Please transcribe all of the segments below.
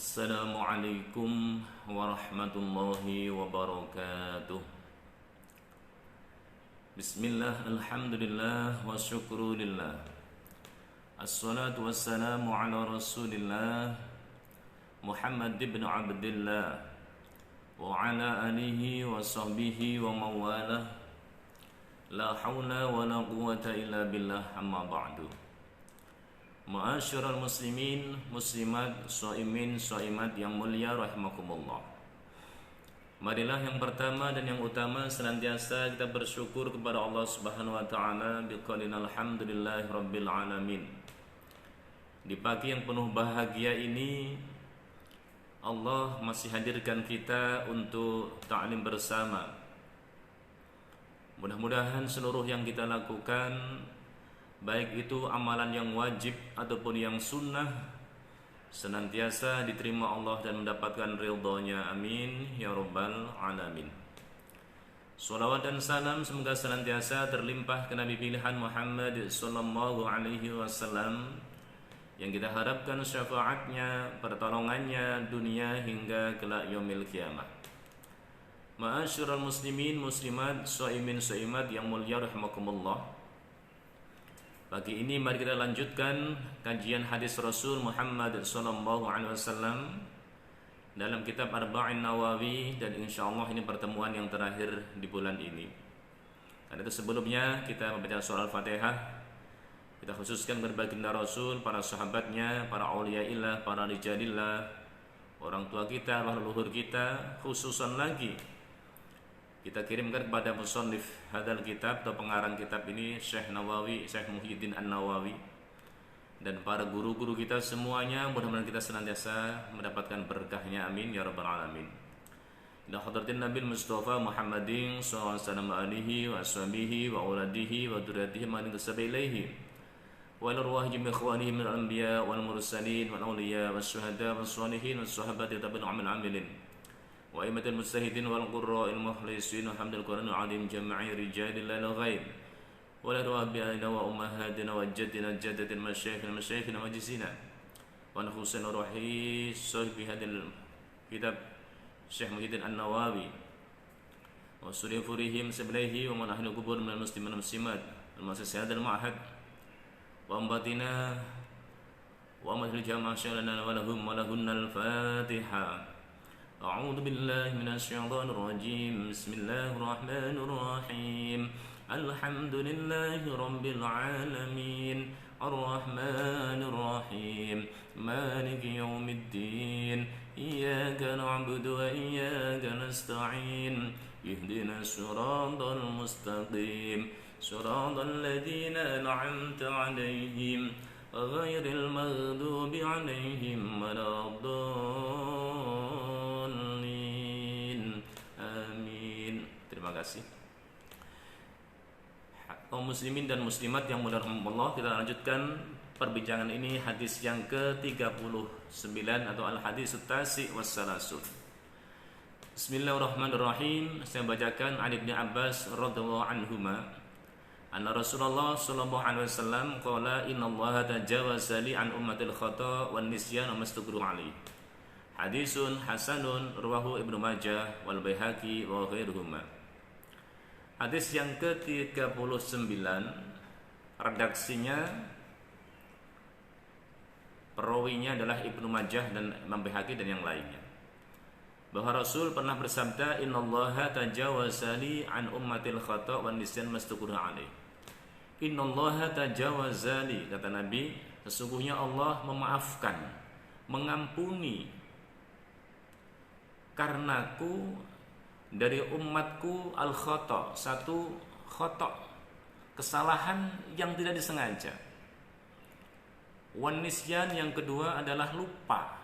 Assalamualaikum warahmatullahi wabarakatuh. Bismillah, alhamdulillah, wa syukru lillah. Assalatu wassalamu ala rasulillah Muhammad ibn Abdillah wa ala alihi wa sahbihi wa mawalah. La hawla wa la quwata illa billah, amma ba'du. Ma'asyiral muslimin, muslimat, shaimin, shaimat yang mulia rahimakumullah. Marilah yang pertama dan yang utama senantiasa kita bersyukur kepada Allah Subhanahu wa taala biqaulin alhamdulillahi rabbil alamin. Di pagi yang penuh bahagia ini Allah masih hadirkan kita untuk ta'lim bersama. Mudah-mudahan seluruh yang kita lakukan, baik itu amalan yang wajib ataupun yang sunnah, senantiasa diterima Allah dan mendapatkan ridhonya. Amin ya rabbal alamin. Salawat dan salam semoga senantiasa terlimpah ke Nabi pilihan Muhammad sallallahu alaihi wasallam, yang kita harapkan syafaatnya, pertolongannya dunia hingga kelak yaumil kiamah. Ma'asyiral muslimin, muslimat, shaimin, shaimat yang mulia rahimakumullah. Pagi ini mari kita lanjutkan kajian hadis Rasul Muhammad sallallahu alaihi wasallam dalam kitab Arba'in Nawawi, dan insyaallah ini pertemuan yang terakhir di bulan ini. Karena itu sebelumnya kita membaca surah Al-Fatihah. Kita khususkan berbaginda Rasul, para sahabatnya, para auliyaillah, para rijalillah, orang tua kita, para leluhur kita, khususan lagi kita kirimkan kepada musannif hadal kitab atau pengarang kitab ini, Syekh Nawawi, Syekh Muhyiddin An-Nawawi, dan para guru-guru kita semuanya. Mudah-mudahan kita senantiasa mendapatkan berkahnya, amin ya rabbal alamin. Ila hadratin Nabi Mustafa Muhammadin sallallahu alaihi wasallam alihi wa ashabihi wa auladihi wa dzurriyyatihi man tasabbilaihi wa arwah jami' ikhwanihi min al-anbiya wal mursalin wal awliya was syuhada was shalihin was sahabati tabi'in amilin wa aimatul mujtahidin wal qurra'il mukhlisin wa hamdul quran alim jami'i rijalil ghaib wa la rabbina wa ummahatina wa jaddina jaddatin masyayikhina majlisina wa nafusina ruhi sahibi hadil kitab Syekh Muhyiddin An-Nawawi wa surifurihim sabilaihi wa man ahli kubur minal muslimin wal muslimat al mu'assisat al ma'had wa ambatina wa madhul jamaah syalana wa lahum wa lahunnal Fatiha. أعوذ بالله من الشيطان الرجيم. بسم الله الرحمن الرحيم. الحمد لله رب العالمين الرحمن الرحيم مالك يوم الدين إياك نعبد وإياك نستعين اهدنا الصراط المستقيم صراط الذين أنعمت عليهم غير المغضوب عليهم ولا الضالين. Terima kasih. Kaum muslimin dan muslimat yang mulia Allah, kita lanjutkan perbincangan ini, hadis yang ke-39 atau al-hadis at-tasi' was-salasun. Bismillahirrahmanirrahim. Saya bacakan an Ibnu Abbas radhiyallahu anhuma anna Rasulullah sallallahu alaihi wasallam qala innallaha tajawaza li an ummatil khata' wan nisyan wa mastughru alaihi. Hadisun hasanun rawahu Ibnu Majah wal Baihaqi wa ghairuhuma. Hadis yang ke-39, redaksinya, perawinya adalah Ibnu Majah dan Imam Baihaqi dan yang lainnya, bahwa Rasul pernah bersabda, innallaha tajawaza li an ummatil khata' wan nisyan mastughru alaihi. Innallaha tajawaza li, kata Nabi, sesungguhnya Allah memaafkan, mengampuni karenaku dari umatku al-khata', satu khata', kesalahan yang tidak disengaja. Wan nisyan, yang kedua adalah lupa.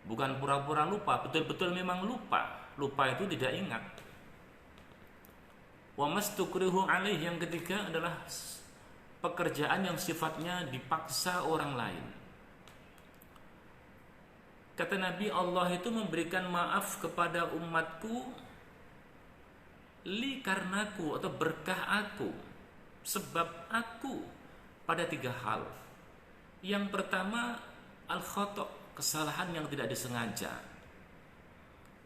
Bukan pura-pura lupa, betul-betul memang lupa. Lupa itu tidak ingat. Wa mastukrihu alaih, yang ketiga adalah pekerjaan yang sifatnya dipaksa orang lain. Kata Nabi, Allah itu memberikan maaf kepada umatku li karenaku, atau berkah aku, sebab aku pada tiga hal. Yang pertama al-khata', kesalahan yang tidak disengaja.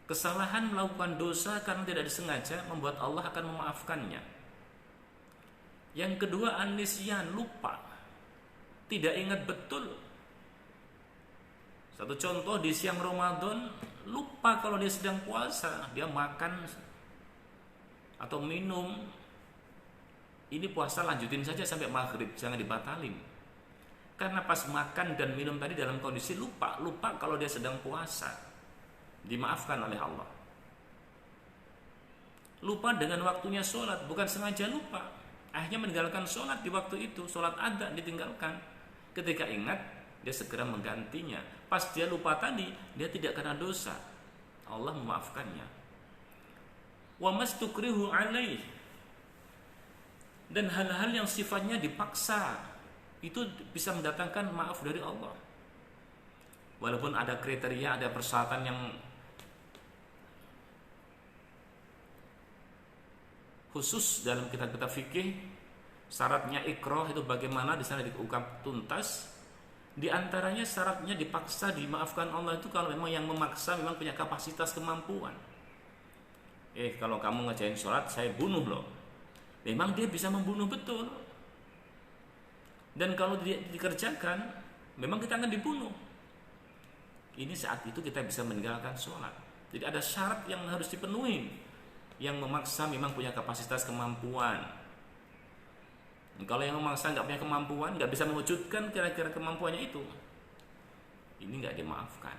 Kesalahan melakukan dosa karena tidak disengaja membuat Allah akan memaafkannya. Yang kedua, an-nisyan, lupa, tidak ingat betul. Satu contoh, di siang Ramadan lupa kalau dia sedang puasa, dia makan atau minum. Ini puasa lanjutin saja sampai maghrib, jangan dibatalin. Karena pas makan dan minum tadi dalam kondisi lupa kalau dia sedang puasa, dimaafkan oleh Allah. Lupa dengan waktunya sholat, bukan sengaja lupa, akhirnya meninggalkan sholat di waktu itu, sholat ada ditinggalkan. Ketika ingat, dia segera menggantinya. Pas dia lupa tadi, dia tidak kena dosa, Allah memaafkannya. Wa mastukrihu alaih, dan hal-hal yang sifatnya dipaksa itu bisa mendatangkan maaf dari Allah. Walaupun ada kriteria, ada persyaratan yang khusus dalam kitab-kitab fikih, syaratnya ikrah itu bagaimana, di sana diungkap tuntas. Di antaranya syaratnya dipaksa dimaafkan Allah itu kalau memang yang memaksa memang punya kapasitas kemampuan. Kalau kamu ngerjain sholat, saya bunuh loh. Memang dia bisa membunuh betul. Dan kalau dia dikerjakan, memang kita akan dibunuh. Ini saat itu kita bisa meninggalkan sholat. Jadi ada syarat yang harus dipenuhi. Yang memaksa memang punya kapasitas kemampuan. Kalau yang memaksa nggak punya kemampuan, nggak bisa mewujudkan kira-kira kemampuannya itu, ini nggak dimaafkan.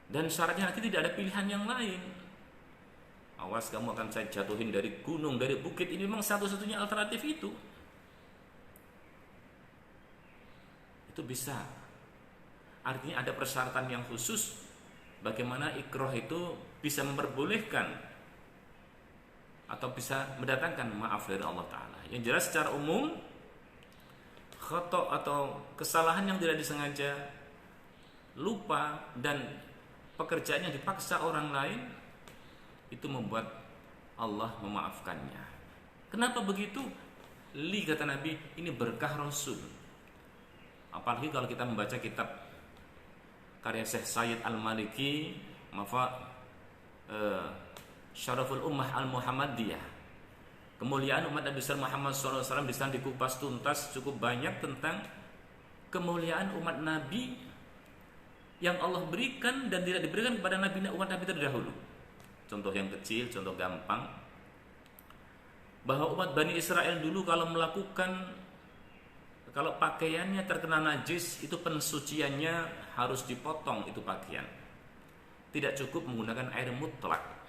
Dan syaratnya lagi tidak ada pilihan yang lain. Awas kamu akan saya jatuhin dari gunung, dari bukit. Ini memang satu-satunya alternatif itu. Itu bisa. Artinya ada persyaratan yang khusus bagaimana ikrah itu bisa memperbolehkan atau bisa mendatangkan maaf dari Allah Ta'ala. Yang jelas secara umum, khata' atau kesalahan yang tidak disengaja, lupa, dan pekerjaan yang dipaksa orang lain, itu membuat Allah memaafkannya. Kenapa begitu? Li, kata Nabi, ini berkah Rasul. Apalagi kalau kita membaca kitab karya Syekh Sayyid Al-Maliki, Syaraful Ummah Al-Muhammadiyah, kemuliaan umat Nabi besar Muhammad SAW, di sana dikupas tuntas cukup banyak tentang kemuliaan umat Nabi yang Allah berikan dan tidak diberikan kepada umat Nabi terdahulu. Contoh yang kecil, contoh gampang, bahwa umat Bani Israel dulu kalau pakaiannya terkena najis, itu pensuciannya harus dipotong itu pakaian. Tidak cukup menggunakan air mutlak.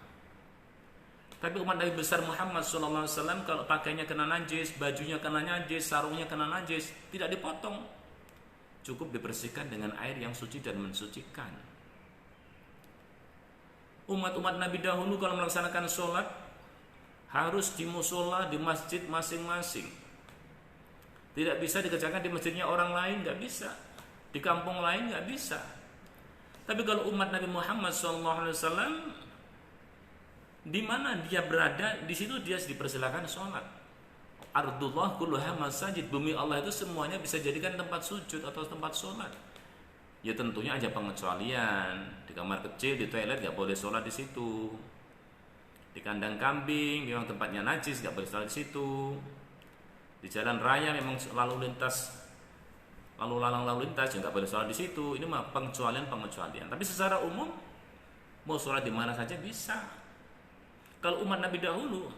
Tapi umat Nabi besar Muhammad SAW kalau pakaiannya kena najis, bajunya kena najis, sarungnya kena najis, tidak dipotong, cukup dibersihkan dengan air yang suci dan mensucikan. Umat-umat Nabi dahulu kalau melaksanakan sholat harus di musola, di masjid masing-masing. Tidak bisa dikerjakan di masjidnya orang lain, nggak bisa. Di kampung lain nggak bisa. Tapi kalau umat Nabi Muhammad SAW, di mana dia berada, di situ dia dipersilakan sholat. Ardullah kulluha masajid, bumi Allah itu semuanya bisa jadikan tempat sujud atau tempat sholat. Ya tentunya aja pengecualian. Di kamar kecil, di toilet nggak boleh sholat di situ. Di kandang kambing memang tempatnya najis, nggak boleh sholat di situ. Di jalan raya memang lalu lalang lalu lintas juga nggak boleh sholat di situ. Ini mah pengecualian. Tapi secara umum mau sholat di mana saja bisa. Kalau umat Nabi dahulu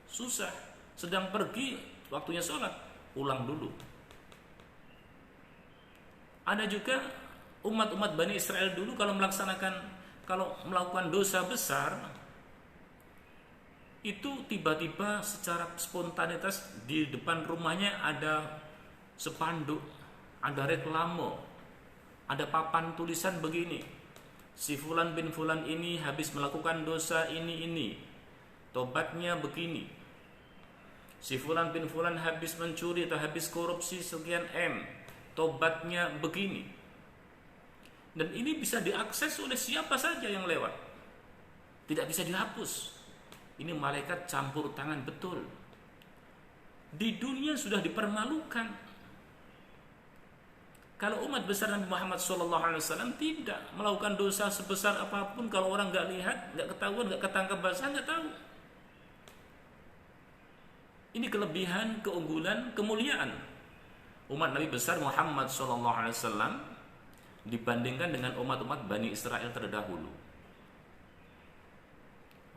susah, sedang pergi waktunya sholat, ulang dulu. Ada juga umat-umat Bani Israel dulu kalau melakukan dosa besar, itu tiba-tiba secara spontanitas di depan rumahnya ada spanduk, ada reklame, ada papan tulisan begini: si fulan bin fulan ini habis melakukan dosa ini, tobatnya begini. Si fulan bin fulan habis mencuri atau habis korupsi sekian M, tobatnya begini. Dan ini bisa diakses oleh siapa saja yang lewat, tidak bisa dihapus. Ini malaikat campur tangan betul. Di dunia sudah dipermalukan Kalau umat besar Nabi Muhammad SAW tidak melakukan dosa sebesar apapun, kalau orang nggak lihat, nggak ketahuan, nggak ketangkap basah, nggak tahu. Ini kelebihan, keunggulan, kemuliaan umat Nabi besar Muhammad SAW dibandingkan dengan umat-umat Bani Israel terdahulu.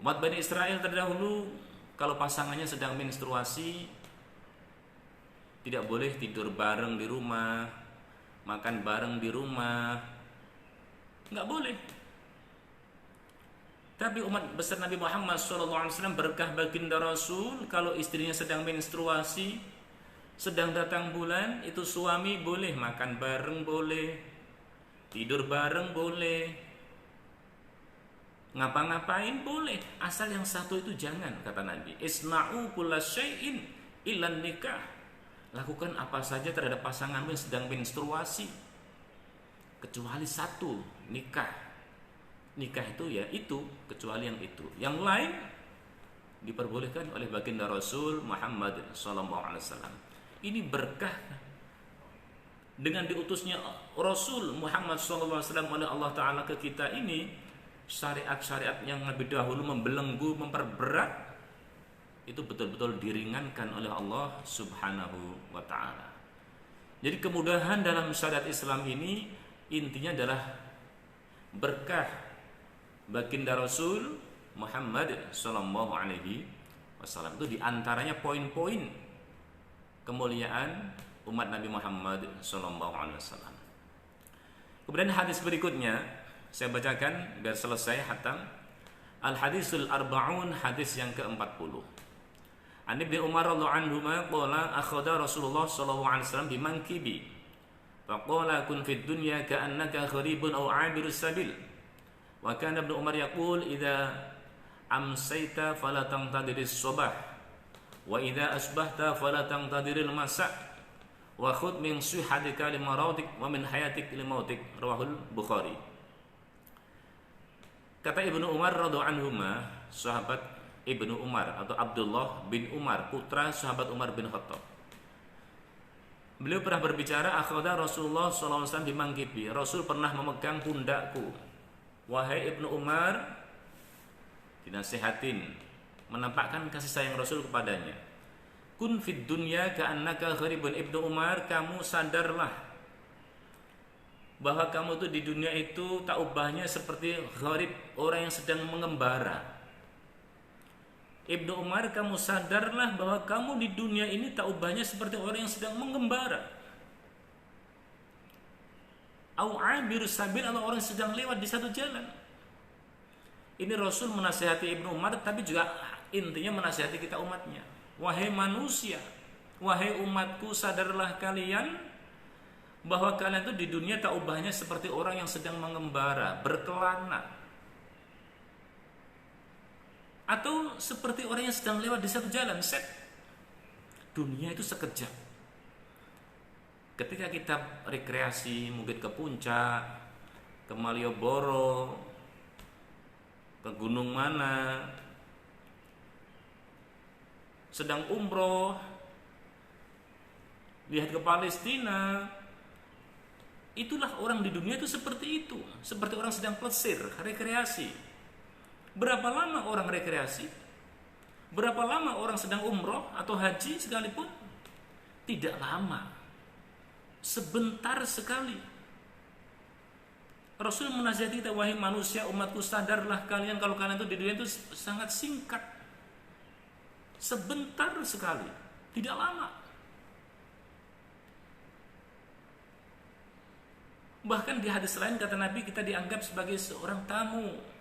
Umat Bani Israel terdahulu, kalau pasangannya sedang menstruasi, tidak boleh tidur bareng di rumah, makan bareng di rumah, nggak boleh. Tapi umat besar Nabi Muhammad SAW berkah baginda Rasul, kalau istrinya sedang menstruasi, sedang datang bulan, itu suami boleh makan bareng, boleh tidur bareng, boleh ngapa-ngapain boleh, asal yang satu itu jangan, kata Nabi. Isna'u kulla syai'in illan nikah. Lakukan apa saja terhadap pasanganmu yang sedang menstruasi, kecuali satu, nikah. Nikah itu ya itu, kecuali yang itu. Yang lain diperbolehkan oleh baginda Rasul Muhammad SAW. Ini berkah dengan diutusnya Rasul Muhammad SAW oleh Allah Ta'ala ke kita ini. Syariat-syariat yang lebih dahulu membelenggu, memperberat, itu betul-betul diringankan oleh Allah Subhanahu wa Ta'ala. Jadi kemudahan dalam syariat Islam ini intinya adalah berkah baginda Rasul Muhammad sallallahu alaihi wasallam. Itu diantaranya poin-poin kemuliaan umat Nabi Muhammad sallallahu alaihi wasallam. Kemudian hadis berikutnya saya bacakan biar selesai hatam. Al-hadisul arba'un, hadis yang ke-40. An Ibnu Umar radhiyallahu anhuma qala akhadha Rasulullah sallallahu alaihi wasallam bimankibi faqala kun fid dunya ka'annaka gharibun aw 'abirus sabil. Wa kana Ibnu Umar yaqul idza amsayta fala tantadiris subah wa idza asbahta fala tantadiril masa' wa khudh min sihhatika limaradik wa min hayatik limautik. Rawahul Bukhari. Kata Ibnu Umar radhiyallahu anhuma, sahabat Ibnu Umar atau Abdullah bin Umar, putra sahabat Umar bin Khattab. Beliau pernah berbicara, akhadha Rasulullah SAW bimangkibi. Rasul pernah memegang pundakku. Wahai Ibnu Umar, dinasihatin, menampakkan kasih sayang Rasul kepadanya. Kun fid dunya ka'annaka gharibun. Ibnu Umar, kamu sadarlah bahwa kamu tuh di dunia itu tak ubahnya seperti gharib, orang yang sedang mengembara. Ibnu Umar, kamu sadarlah bahwa kamu di dunia ini tak ubahnya seperti orang yang sedang mengembara. Au 'abir sabil, atau orang yang sedang lewat di satu jalan. Ini Rasul menasihati Ibnu Umar, tapi juga intinya menasihati kita umatnya. Wahai manusia, wahai umatku, sadarlah kalian bahwa kalian itu di dunia tak ubahnya seperti orang yang sedang mengembara, berkelana, atau seperti orang yang sedang lewat di satu jalan. Dunia itu sekejap. Ketika kita rekreasi, mungkin ke puncak, ke Malioboro, ke gunung mana, sedang umroh, lihat ke Palestina, itulah orang di dunia itu seperti itu, seperti orang sedang plesir, rekreasi. Berapa lama orang rekreasi? Berapa lama orang sedang umroh atau haji sekalipun? Tidak lama, sebentar sekali. Rasul menasihati kita, wahai manusia, umatku, sadarlah kalian kalau kalian itu di dunia itu sangat singkat, sebentar sekali, tidak lama. Bahkan di hadis lain kata Nabi, kita dianggap sebagai seorang tamu.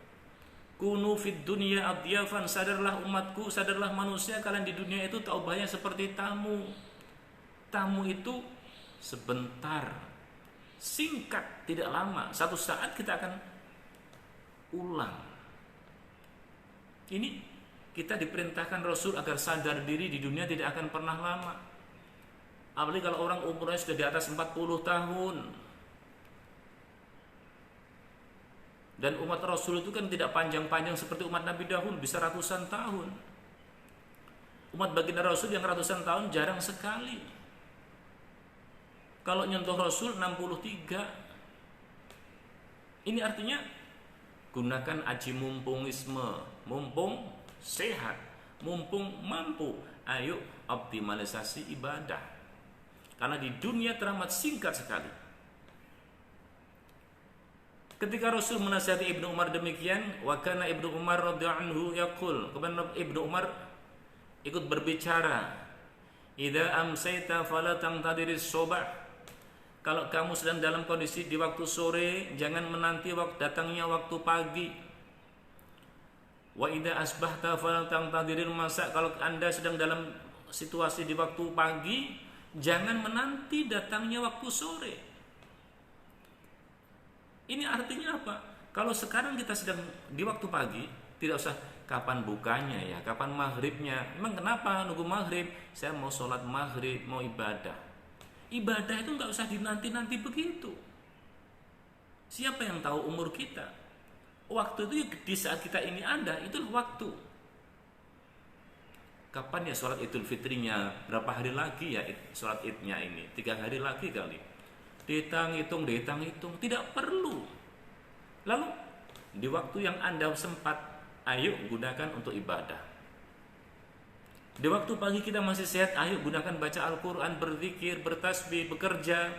Kunu fid dunya adyafan, sadarlah umatku, sadarlah manusia, kalian di dunia itu tak ubahnya seperti tamu. Tamu itu sebentar, singkat, tidak lama. Satu saat kita akan ulang. Ini kita diperintahkan Rasul agar sadar diri di dunia tidak akan pernah lama. Apalagi kalau orang umurnya sudah di atas 40 tahun. Dan umat Rasul itu kan tidak panjang-panjang seperti umat Nabi dahulu, bisa ratusan tahun. Umat baginda Rasul yang ratusan tahun jarang sekali. Kalau nyentuh Rasul 63. Ini artinya gunakan aji mumpungisme, mumpung sehat, mumpung mampu. Ayo optimalisasi ibadah. Karena di dunia teramat singkat sekali. Ketika Rasul menasihati Ibnu Umar demikian, wa kana Ibnu Umar radhiyallahu anhu yaqul, kemudian Ibnu Umar ikut berbicara, idza amsayta fala tangtadiris subah. Kalau kamu sedang dalam kondisi di waktu sore, jangan menanti datangnya waktu pagi. Wa idza asbahta fala tangtadiril masa. Kalau Anda sedang dalam situasi di waktu pagi, jangan menanti datangnya waktu sore. Ini artinya apa? Kalau sekarang kita sedang di waktu pagi, tidak usah kapan bukanya ya, kapan maghribnya. Emang kenapa nunggu maghrib? Saya mau sholat maghrib, mau ibadah. Ibadah itu nggak usah dinanti-nanti begitu. Siapa yang tahu umur kita? Waktu itu di saat kita ini ada, itulah waktu. Kapan ya sholat Idul Fitrinya? Berapa hari lagi ya sholat Idnya ini? 3 hari lagi kali. Dihitung-hitung. Tidak perlu. Lalu di waktu yang Anda sempat, ayo gunakan untuk ibadah. Di waktu pagi kita masih sehat, ayo gunakan baca Al-Quran, berzikir, bertasbih, bekerja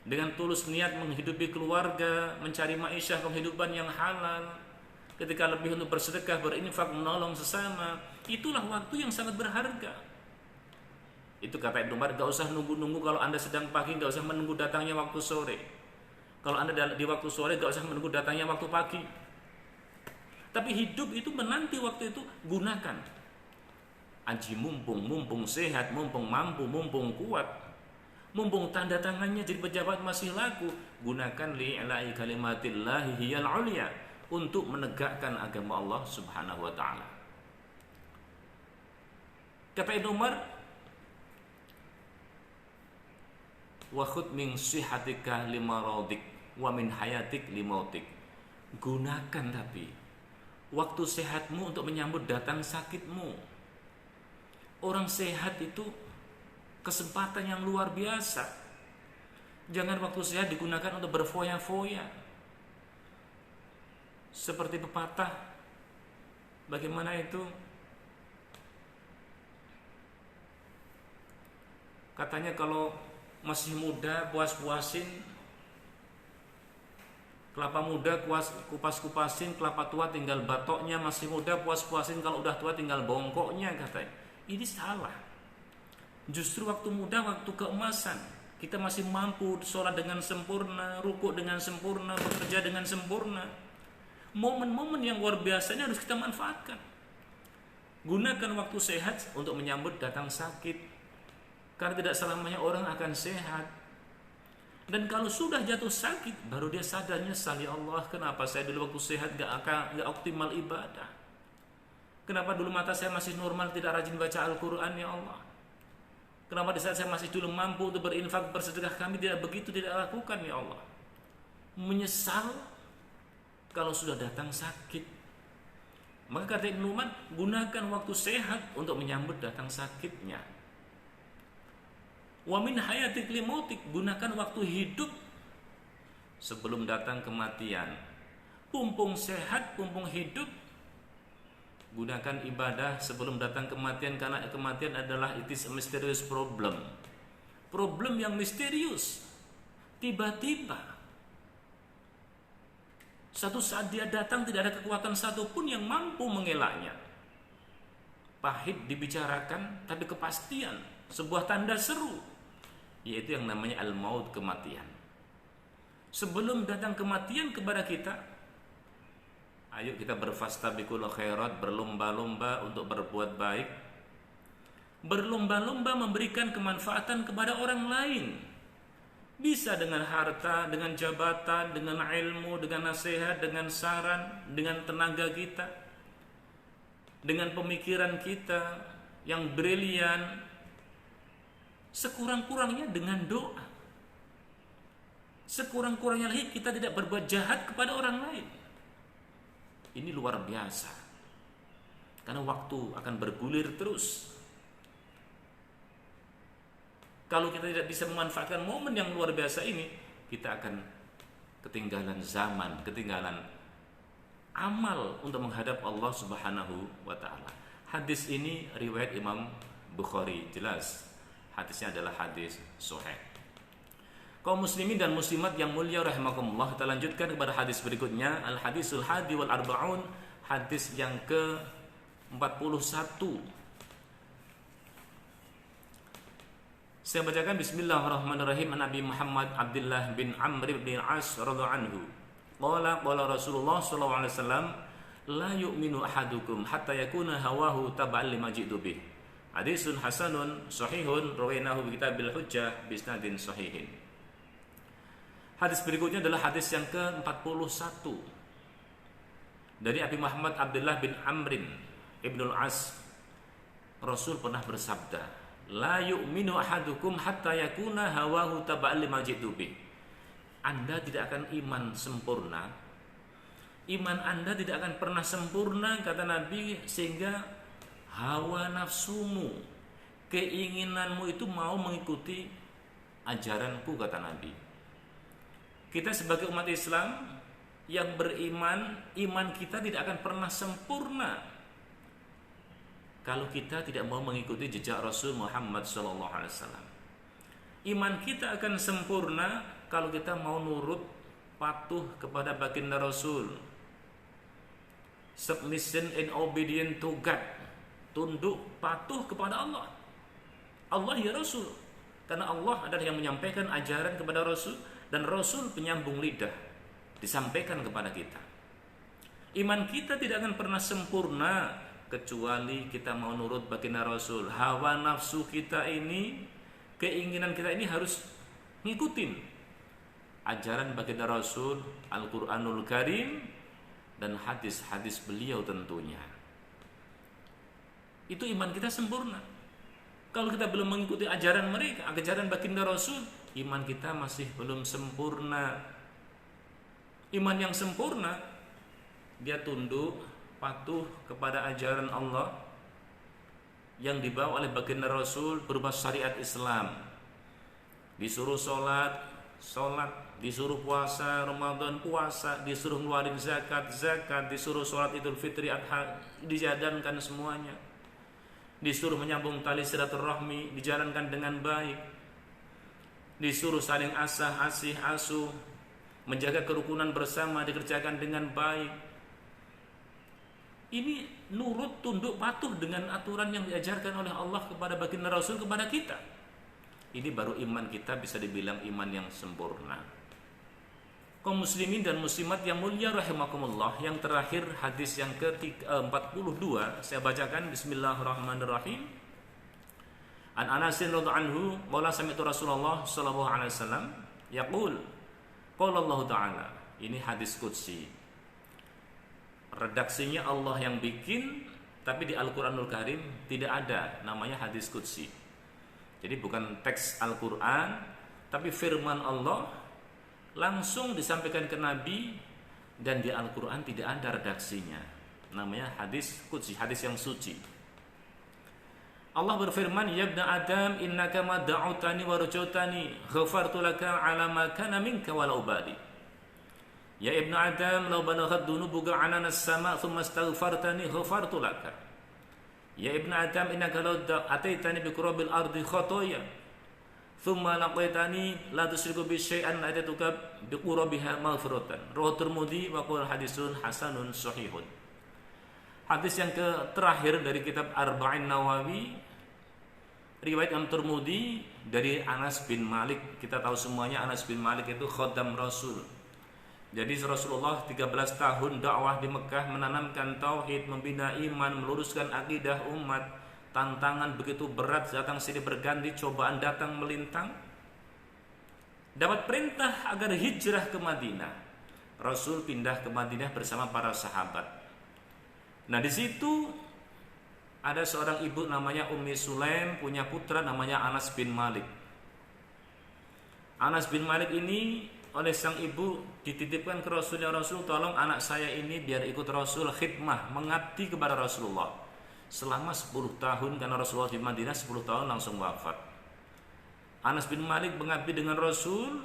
dengan tulus niat menghidupi keluarga, mencari ma'isyah kehidupan yang halal. Ketika lebih untuk bersedekah, berinfak, menolong sesama, itulah waktu yang sangat berharga. Itu kata Ibnu Umar, gak usah nunggu-nunggu. Kalau Anda sedang pagi, gak usah menunggu datangnya waktu sore. Kalau Anda di waktu sore, gak usah menunggu datangnya waktu pagi. Tapi hidup itu menanti waktu itu, gunakan. Aji mumpung sehat, mumpung mampu, mumpung kuat, mumpung tanda tangannya jadi pejabat masih laku, gunakan li'la'i kalimatillahi hiyal ulia, untuk menegakkan agama Allah Subhanahu wa taala. Kata Ibnu Umar, wa khudh min sihatika limaradik wa min hayatik limautik. Gunakan tapi waktu sehatmu untuk menyambut datang sakitmu. Orang sehat itu kesempatan yang luar biasa. Jangan waktu sehat digunakan untuk berfoya-foya. Seperti pepatah, bagaimana itu? Katanya kalau masih muda puas-puasin, kelapa muda kupas-kupasin, kelapa tua tinggal batoknya. Masih muda puas-puasin, kalau udah tua tinggal bongkoknya, katanya. Ini salah. Justru waktu muda, waktu keemasan. Kita masih mampu sholat dengan sempurna, rukuk dengan sempurna, bekerja dengan sempurna. Momen-momen yang luar biasanya harus kita manfaatkan. Gunakan waktu sehat untuk menyambut datang sakit. Karena tidak selamanya orang akan sehat. Dan kalau sudah jatuh sakit, baru dia sadar, nyesal, ya Allah, kenapa saya dulu waktu sehat gak optimal ibadah? Kenapa dulu mata saya masih normal, tidak rajin baca Al-Quran, ya Allah? Kenapa di saat saya masih dulu mampu untuk berinfak, bersedekah, kami tidak lakukan, ya Allah? Menyesal kalau sudah datang sakit. Maka kata Ibnu Umar, gunakan waktu sehat untuk menyambut datang sakitnya. Wa min hayatik limautik, gunakan waktu hidup sebelum datang kematian. Mumpung sehat, mumpung hidup, gunakan ibadah sebelum datang kematian. Karena kematian adalah it is a mysterious problem. Problem yang misterius. Tiba-tiba satu saat dia datang, tidak ada kekuatan satupun yang mampu mengelaknya. Pahit dibicarakan, tapi kepastian, sebuah tanda seru, yaitu yang namanya al-maut, kematian. Sebelum datang kematian kepada kita, ayo kita berfastabiqul khairat, berlomba-lomba untuk berbuat baik, berlomba-lomba memberikan kemanfaatan kepada orang lain. Bisa dengan harta, dengan jabatan, dengan ilmu, dengan nasihat, dengan saran, dengan tenaga kita, dengan pemikiran kita yang brilian, sekurang-kurangnya dengan doa. Sekurang-kurangnya lagi kita tidak berbuat jahat kepada orang lain. Ini luar biasa. Karena waktu akan bergulir terus. Kalau kita tidak bisa memanfaatkan momen yang luar biasa ini, kita akan ketinggalan zaman, ketinggalan amal untuk menghadap Allah Subhanahu wa taala. Hadis ini riwayat Imam Bukhari, jelas hadisnya adalah hadis sahih. Kaum muslimin dan muslimat yang mulia rahimakumullah, kita lanjutkan kepada hadis berikutnya, al hadisul hadi wal arbaun, hadis yang ke-41. Saya bacakan bismillahirrahmanirrahim. Nabi Muhammad Abdullah bin Amr bin As radhiyallahu anhu. Qala Rasulullah sallallahu alaihi wasallam, la yu'minu ahadukum hatta yakuna hawahu tab'an lima ji'tu bih. Hadisun hasanun sahihun rawainahu bi kitabil hujjah bi isnadin sahihin. Hadis berikutnya adalah hadis yang ke-41 dari Abi Muhammad Abdullah bin Amr ibnul As. Rasul pernah bersabda, la yu'minu ahadukum hatta yakuna hawahu taba'an lima ji'tu bih. Anda tidak akan iman sempurna, iman Anda tidak akan pernah sempurna, kata Nabi, sehingga hawa nafsumu, keinginanmu itu mau mengikuti ajaranku, kata Nabi. Kita sebagai umat Islam yang beriman, iman kita tidak akan pernah sempurna kalau kita tidak mau mengikuti jejak Rasul Muhammad SAW. Iman kita akan sempurna kalau kita mau nurut, patuh kepada baginda Rasul. Submission and obedient to God, tunduk patuh kepada Allah, Allah ya Rasul. Karena Allah adalah yang menyampaikan ajaran kepada Rasul, dan Rasul penyambung lidah, disampaikan kepada kita. Iman kita tidak akan pernah sempurna kecuali kita mau nurut baginda Rasul. Hawa nafsu kita ini, keinginan kita ini harus ngikutin ajaran baginda Rasul, Al-Quranul Karim, dan hadis-hadis beliau tentunya. Itu iman kita sempurna. Kalau kita belum mengikuti ajaran mereka, ajaran baginda Rasul, iman kita masih belum sempurna. Iman yang sempurna, dia tunduk, patuh kepada ajaran Allah yang dibawa oleh baginda Rasul berupa syariat Islam. Disuruh sholat, disuruh puasa Ramadan, puasa, disuruh ngeluarin zakat, disuruh sholat Idul Fitri, Adha, dijalankan semuanya. Disuruh menyambung tali silaturahmi, dijalankan dengan baik. Disuruh saling asih asuh, menjaga kerukunan bersama, dikerjakan dengan baik. Ini nurut, tunduk, patuh dengan aturan yang diajarkan oleh Allah kepada baginda Rasul kepada kita. Ini baru iman kita bisa dibilang iman yang sempurna. Kaum muslimin dan muslimat yang mulia rahimakumullah, yang terakhir hadis yang ke-42 saya bacakan, bismillahirrahmanirrahim. An Anas radhiyallahu anhu qala sami'tu Rasulullah sallallahu alaihi wasallam yaqul qala Allah taala. Ini hadis qudsi. Redaksinya Allah yang bikin, tapi di Al-Quranul Karim tidak ada namanya hadis qudsi. Jadi bukan teks Al-Quran, tapi firman Allah langsung disampaikan ke Nabi, dan di Al-Quran tidak ada redaksinya. Namanya hadis qudsi, hadis yang suci. Allah berfirman, ya ibna Adam innaka ma da'utani wa rajawtani ghafartu laka ala ma kana minka wa la ubali. Ya ibnu Adam law balaghat dunubuka anana as-sama' thumma astaghfartani ghafartu laka. Ya ibnu Adam innaka law ataitani bi qurabil ardi khatoya thumma laqaitani la tusyriku bi syai'an atatuka bi qurabiha maghfiratan. Rawahu Tirmidzi wa qala hadisun hasanun sahihun. Hadis yang terakhir dari kitab Arba'in Nawawi, riwayat Imam Tirmidzi dari Anas bin Malik. Kita tahu semuanya Anas bin Malik itu khaddam Rasul. Jadi Rasulullah 13 tahun dakwah di Mekah, menanamkan tauhid, membina iman, meluruskan akidah umat. Tantangan begitu berat datang silih berganti, cobaan datang melintang. Dapat perintah agar hijrah ke Madinah. Rasul pindah ke Madinah bersama para sahabat. Nah, di situ ada seorang ibu namanya Ummi Sulaim, punya putra namanya Anas bin Malik. Anas bin Malik ini oleh sang ibu dititipkan ke Rasul, ya Rasul, tolong anak saya ini biar ikut Rasul khidmah, mengabdi kepada Rasulullah selama 10 tahun, karena Rasulullah di Madinah 10 tahun langsung wafat. Anas bin Malik mengabdi dengan Rasul,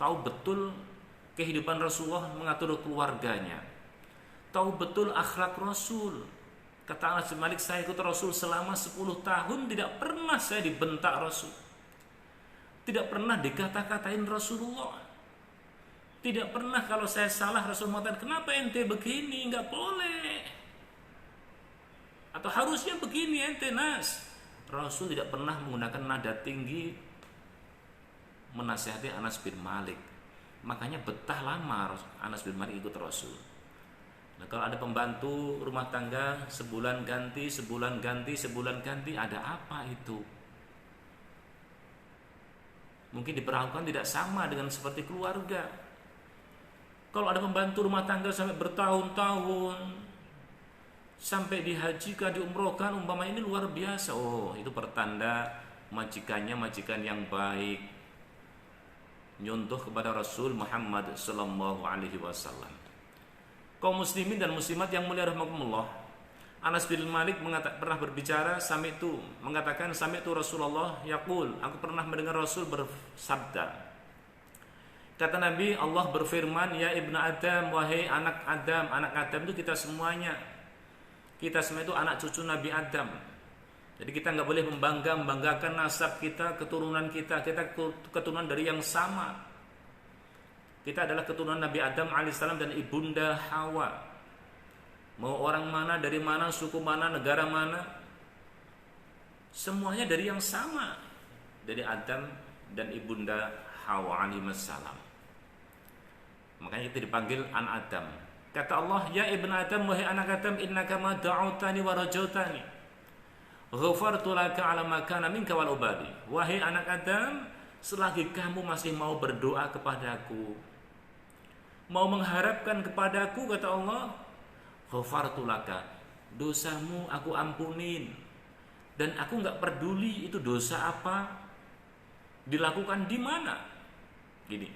tahu betul kehidupan Rasulullah mengatur keluarganya, tahu betul akhlak Rasul. Kata Anas bin Malik, saya ikut Rasul selama 10 tahun, tidak pernah saya dibentak Rasul, tidak pernah dikata-katain Rasulullah, tidak pernah kalau saya salah Rasul mengatakan, kenapa ente begini, enggak boleh, atau harusnya begini ente Nas. Rasul tidak pernah menggunakan nada tinggi menasihati Anas bin Malik. Makanya betah lama Anas bin Malik ikut Rasul. Nah, kalau ada pembantu rumah tangga sebulan ganti, sebulan ganti, sebulan ganti, ada apa itu? Mungkin diperlakukan tidak sama dengan seperti keluarga. Kalau ada pembantu rumah tangga sampai bertahun-tahun, sampai dihajikan, diumrohkan, umpama ini luar biasa. Oh, itu pertanda majikannya majikan yang baik, nyontoh kepada Rasul Muhammad sallallahu alaihi wasallam. Kaum muslimin dan muslimat yang mulia rahimakumullah, Anas bin Malik pernah berbicara mengatakan sami'tu Rasulullah yaqul, aku pernah mendengar Rasul bersabda. Kata Nabi, Allah berfirman, ya ibnu Adam, wahai anak Adam. Anak Adam itu kita semuanya. Kita semua itu anak cucu Nabi Adam. Jadi kita nggak boleh membanggakan nasab kita, keturunan kita. Kita keturunan dari yang sama. Kita adalah keturunan Nabi Adam alaihissalam dan ibunda Hawa. Mau orang mana, dari mana, suku mana, negara mana, semuanya dari yang sama, dari Adam dan ibunda Hawa alaihissalam. Makanya kita dipanggil anak Adam. Kata Allah, ya ibn Adam, wahai anak Adam, innaka ma da'utani wa rajautani, ghafartu laka ala ma kana minka wal ubadi. Wahai anak Adam, selagi kamu masih mau berdoa kepadaku, mau mengharapkan kepadaku, kata Allah, ghafartu laka, dosamu aku ampunin. Dan aku enggak peduli itu dosa apa, dilakukan di mana. Gini,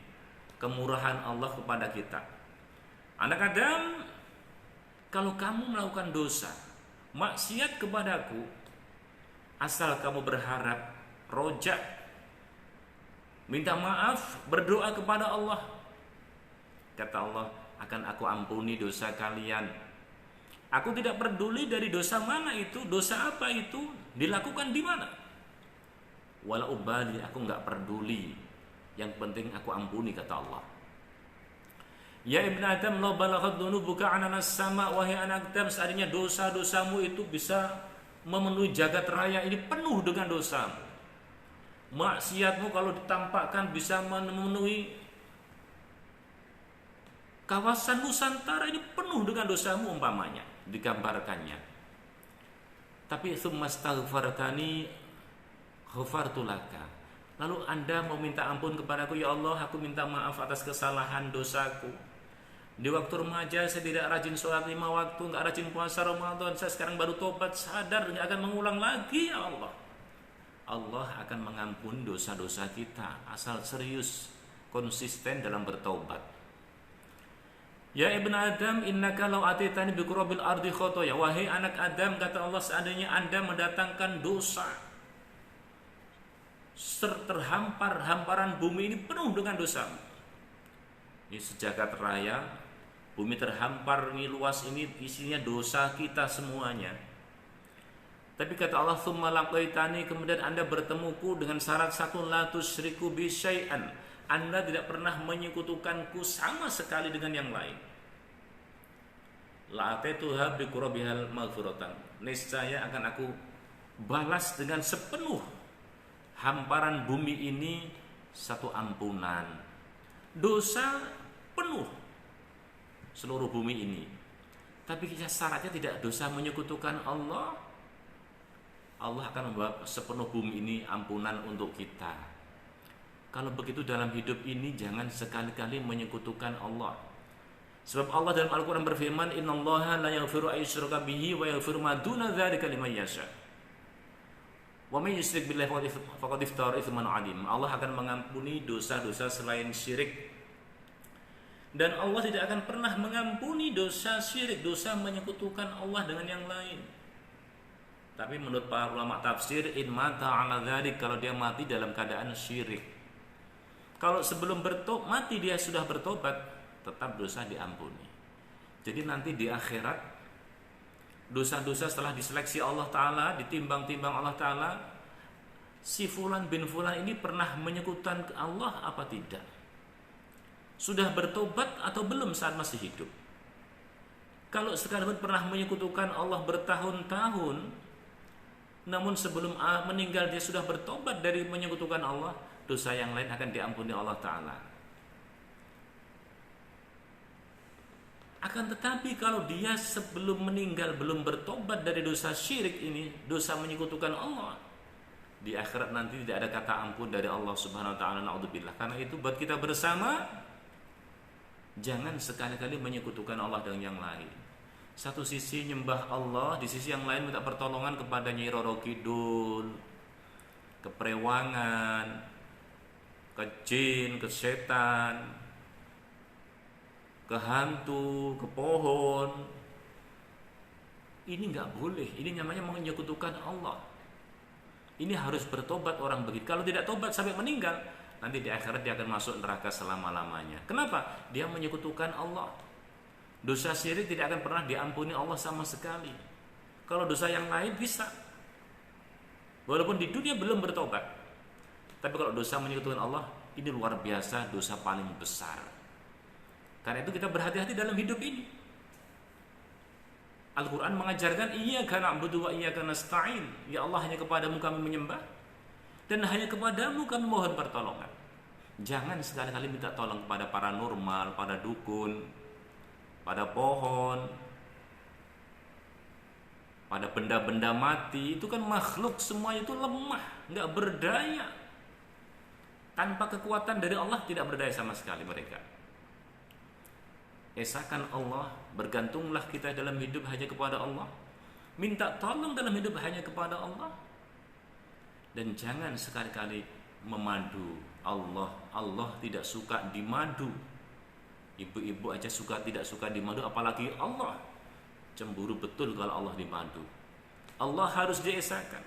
kemurahan Allah kepada kita. Anak Adam, kalau kamu melakukan dosa, maksiat kepadaku, asal kamu berharap, rojak, minta maaf, berdoa kepada Allah, kata Allah, akan aku ampuni dosa kalian. Aku tidak peduli dari dosa mana itu, dosa apa itu, dilakukan di mana. Wala ubali, aku enggak peduli, yang penting aku ampuni, kata Allah. Ya ibn Adam, la balaghat dhunubuka ananas sama, wahai anak Adam, seandainya dosa-dosamu itu bisa memenuhi jagat raya ini penuh dengan dosamu. Maksiatmu kalau ditampakkan bisa memenuhi kawasan Nusantara ini penuh dengan dosamu umpamanya, digambarkannya. Tapi tsummastaghfartani ghafartu laka. Lalu Anda mau minta ampun kepadaku, ya Allah, aku minta maaf atas kesalahan dosaku. Di waktu remaja saya tidak rajin sholat 5 waktu, nggak rajin puasa Ramadan. Saya sekarang baru tobat, sadar nggak akan mengulang lagi, ya Allah. Allah akan mengampuni dosa-dosa kita asal serius, konsisten dalam bertaubat. Ya ibn Adam, innaka law atitani bi qurabil ardi khotoya. Wahai anak Adam, kata Allah, seandainya Anda mendatangkan dosa, terhamparan bumi ini penuh dengan dosa. Ini sejagat raya, bumi terhampar ini, luas ini, isinya dosa kita semuanya. Tapi kata Allah, tsumma laqaitani, kemudian Anda bertemuku dengan syarat satu, la tusyriku bi syai'an, Anda tidak pernah menyekutukanku sama sekali dengan yang lain. La atituha bi qurabihal maghfiratan, niscaya akan aku balas dengan sepenuh hamparan bumi ini satu ampunan. Dosa penuh seluruh bumi ini, tapi syaratnya tidak dosa menyekutukan Allah. Allah akan membawa sepenuh bumi ini ampunan untuk kita. Kalau begitu dalam hidup ini jangan sekali-kali menyekutukan Allah. Sebab Allah dalam Al-Quran berfirman, innallaha la yaghfiru ayyushraka bihi wa yaghfiru ma duna dzalika liman yasha. Wa may yusyrik billahi faqad iftara itsman 'adzim. Allah akan mengampuni dosa-dosa selain syirik. Dan Allah tidak akan pernah mengampuni dosa syirik, dosa menyekutukan Allah dengan yang lain. Tapi menurut para ulama tafsir, in mata ala dzalik, kalau dia mati dalam keadaan syirik. Kalau sebelum mati dia sudah bertobat, tetap dosa diampuni. Jadi nanti di akhirat dosa-dosa setelah diseleksi Allah Ta'ala, ditimbang-timbang Allah Ta'ala, si fulan bin fulan ini pernah menyekutukan Allah apa tidak? Sudah bertobat atau belum saat masih hidup? Kalau sekalipun pernah menyekutukan Allah bertahun-tahun, namun sebelum meninggal dia sudah bertobat dari menyekutukan Allah, dosa yang lain akan diampuni Allah Ta'ala. Akan tetapi kalau dia sebelum meninggal belum bertobat dari dosa syirik ini, dosa menyekutukan Allah, di akhirat nanti tidak ada kata ampun dari Allah Subhanahu wa taala. Naudzubillah. Karena itu buat kita bersama, jangan sekali-kali menyekutukan Allah dengan yang lain. Satu sisi nyembah Allah, di sisi yang lain minta pertolongan kepada Nyai Roro Kidul, ke perewangan, ke jin, ke setan, ke hantu, ke pohon. Ini nggak boleh. Ini namanya menyekutukan Allah. Ini harus bertobat orang begitu. Kalau tidak tobat sampai meninggal, nanti di akhirat dia akan masuk neraka selama-lamanya. Kenapa? Dia menyekutukan Allah. Dosa syirik tidak akan pernah diampuni Allah sama sekali. Kalau dosa yang lain bisa, walaupun di dunia belum bertobat. Tapi kalau dosa menyekutukan Allah, ini luar biasa, dosa paling besar. Karena itu kita berhati-hati dalam hidup ini. Al-Quran mengajarkan, iyyaka na'budu wa iyyaka nasta'in. Ya Allah, hanya kepadamu kami menyembah, dan hanya kepadamu kami mohon pertolongan. Jangan sekali-kali minta tolong kepada paranormal, pada dukun, pada pohon, pada benda-benda mati. Itu kan makhluk, semua itu lemah, nggak berdaya. Tanpa kekuatan dari Allah tidak berdaya sama sekali mereka. Esakan Allah, bergantunglah kita dalam hidup hanya kepada Allah, minta tolong dalam hidup hanya kepada Allah. Dan jangan sekali-kali memadu Allah. Allah tidak suka dimadu. Ibu-ibu aja tidak suka dimadu, apalagi Allah. Cemburu betul kalau Allah dimadu. Allah harus diesakan,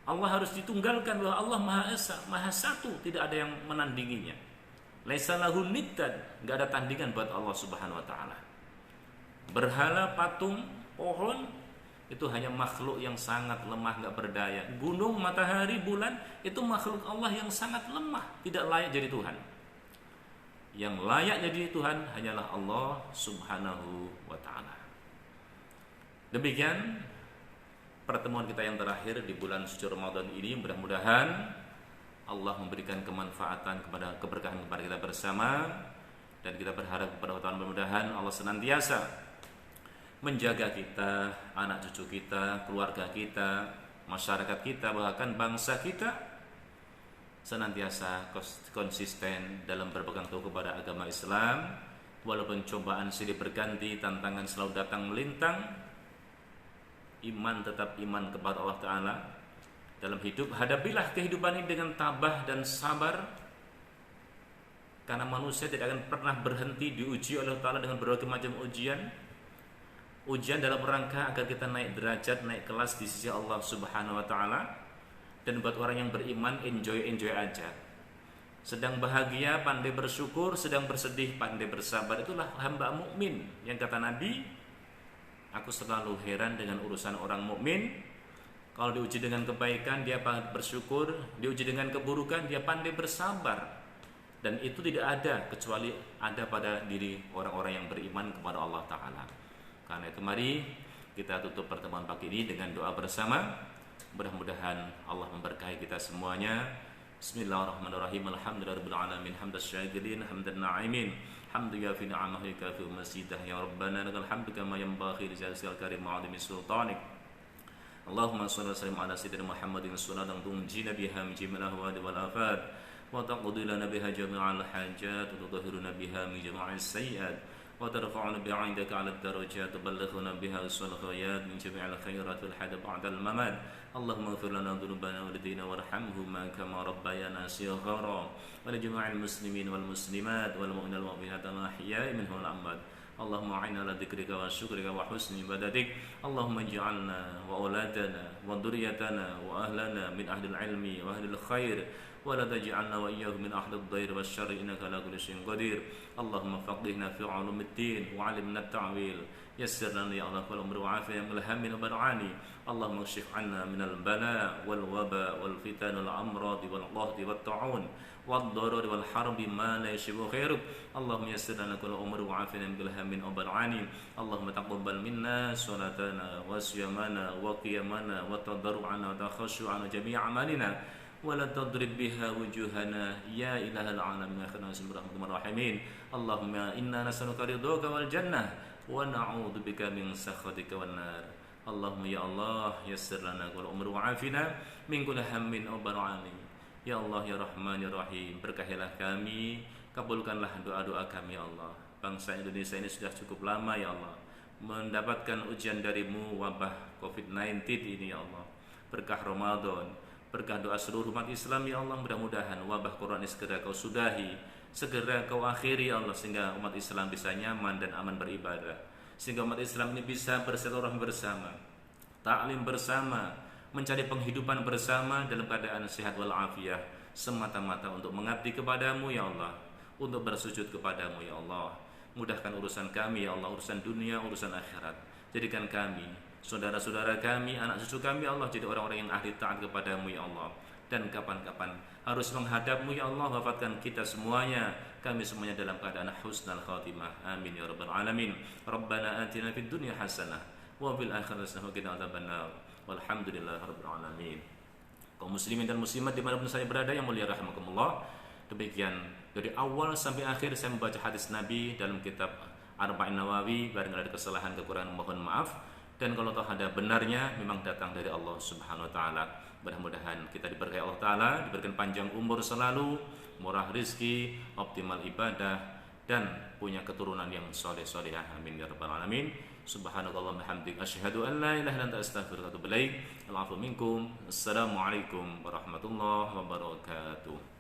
Allah harus ditunggalkan, bahwa Allah Maha Esa, Maha Satu, tidak ada yang menandinginya. Laisa lahu niddan, enggak ada tandingan buat Allah Subhanahu wa taala. Berhala, patung, pohon itu hanya makhluk yang sangat lemah, enggak berdaya. Gunung, matahari, bulan itu makhluk Allah yang sangat lemah, tidak layak jadi Tuhan. Yang layak jadi Tuhan hanyalah Allah Subhanahu wa taala. Demikian pertemuan kita yang terakhir di bulan suci Ramadan ini. Mudah-mudahan Allah memberikan kemanfaatan, keberkahan kepada kita bersama, dan kita berharap kepada Allah, mudah-mudahan Allah senantiasa menjaga kita, anak cucu kita, keluarga kita, masyarakat kita, bahkan bangsa kita senantiasa konsisten dalam berpegang teguh kepada agama Islam. Walaupun cobaan silih berganti, tantangan selalu datang melintang, iman tetap iman kepada Allah Ta'ala. Dalam hidup, hadapilah kehidupan ini dengan tabah dan sabar, karena manusia tidak akan pernah berhenti diuji oleh Allah Ta'ala dengan berbagai macam ujian. Ujian dalam rangka agar kita naik derajat, naik kelas di sisi Allah Subhanahu wa Ta'ala. Dan buat orang yang beriman, enjoy aja. Sedang bahagia, pandai bersyukur. Sedang bersedih, pandai bersabar. Itulah hamba mukmin. Yang kata Nabi, aku selalu heran dengan urusan orang mukmin. Kalau diuji dengan kebaikan, dia bersyukur. Diuji dengan keburukan, dia pandai bersabar. Dan itu tidak ada kecuali ada pada diri orang-orang yang beriman kepada Allah Ta'ala. Karena itu mari kita tutup pertemuan pagi ini dengan doa bersama. Mudah-mudahan Allah memberkahi kita semuanya. Bismillahirrahmanirrahim. Alhamdulillahirabbil alamin, hamdas syakirin, hamdan na'imin, hamdu yafi ni'amahu kafi masidah. Ya Rabbana lakal hamdu kama yanbaghi li jalsil karim ma'adimi sultanik. Allahumma shalli wa sallim ala sayyidina Muhammadin sallallahu tunjina biha min jami'il ahwali wal afat, wa taqdi lana biha jami'al hajat, wa tudahhiruna biha min jami'is sayyi'at, wa tarfa'una biha 'indaka 'ala ad-darajat, wa ballaghuna biha as-sul khayat min jami'il khairat wal hada ba'da al-mamat. Allahumma ighfir lana dhunubana wa lidina warhamhuma kama rabbayana shighara, wa li jami'il muslimin wal muslimat wal mu'minina wal mu'minat al-ahya'i minhum wal amwat. Allahumma a'inna ala dzikrika wa syukrika wa husni ibadatik. Allahumma ij'alna wa auladana wa dzurriyyatana wa ahlana min ahlil ilmi wa ahlil khair wa la taj'alna wa iyyahum min ahlid dhair wasyarri innaka ala kulli syai'in qadir. Allahumma faqihna fi 'ulumiddin wa 'allimna at-ta'wil. Yassir lana ya Allah wal umri wa afiyah min al-hammi wal bar'ani. Allahumma kshif 'anna min al-bala wal waba wal fitan wal amrad wal qahd wat ta'un wad darar wal harbi ma la yashbu khairuk. Allahumma yassir lana kull umri wa afiyah min al-hammi wal bar'ani. Allahumma taqabbal minna salatana wa siyamana wa qiyamana wa tadarru'ana wa takhashu'ana jami' a'malina. ولا تضرب بها وجوهنا يا إله العالمين يا خير برحمتك الراحمين. اللهم إنا نسألك رضاك والجنة ونعوذ بك من سخطك والنار. اللهم يا الله يسر لنا كل أمر وعافنا من كل هم أو برعاني. Ya Allah ya Rahman ya Rahim, berkahilah kami, kabulkanlah doa-doa kami ya Allah. Bangsa Indonesia ini sudah cukup lama ya Allah mendapatkan ujian darimu, wabah COVID-19 ini ya Allah. Berkah Ramadan, berkah doa seluruh umat Islam ya Allah, mudah-mudahan wabah corona segera kau sudahi, segera kau akhiri ya Allah, sehingga umat Islam bisa nyaman dan aman beribadah, sehingga umat Islam ini bisa bersilaturahmi bersama, taklim bersama, mencari penghidupan bersama dalam keadaan sehat walafiat, semata-mata untuk mengabdi kepadamu ya Allah, untuk bersujud kepadamu ya Allah. Mudahkan urusan kami ya Allah, urusan dunia, urusan akhirat. Jadikan kami, saudara-saudara kami, anak cucu kami ya Allah, jadi orang-orang yang ahli taat kepadamu ya Allah. Dan kapan-kapan harus menghadapmu ya Allah, wafatkan kita semuanya, kami semuanya dalam keadaan husnul khatimah. Amin ya rabbal alamin. Rabbana atina fid dunya hasanah wa fil akhirati hasanah wa qina adzabannar. Walhamdulillahi rabbil alamin. Kaum muslimin dan muslimat dimanapun saya berada yang mulia rahimakumullah, demikian dari awal sampai akhir saya membaca hadis Nabi dalam kitab Arba'in Nawawi. Barang ada kesalahan kekurangan mohon maaf, dan kalau toh ada benarnya memang datang dari Allah Subhanahu wa taala. Mudah-mudahan kita diberkahi Allah taala, diberikan panjang umur selalu, murah rizki, optimal ibadah, dan punya keturunan yang soleh-solehah. Amin ya rabbal alamin. Subhanakallahumma hamdik asyhadu an la ilaha illa anta astaghfiruka wa atubu ilaik. Al-'afwu minkum. Assalamualaikum warahmatullahi wabarakatuh.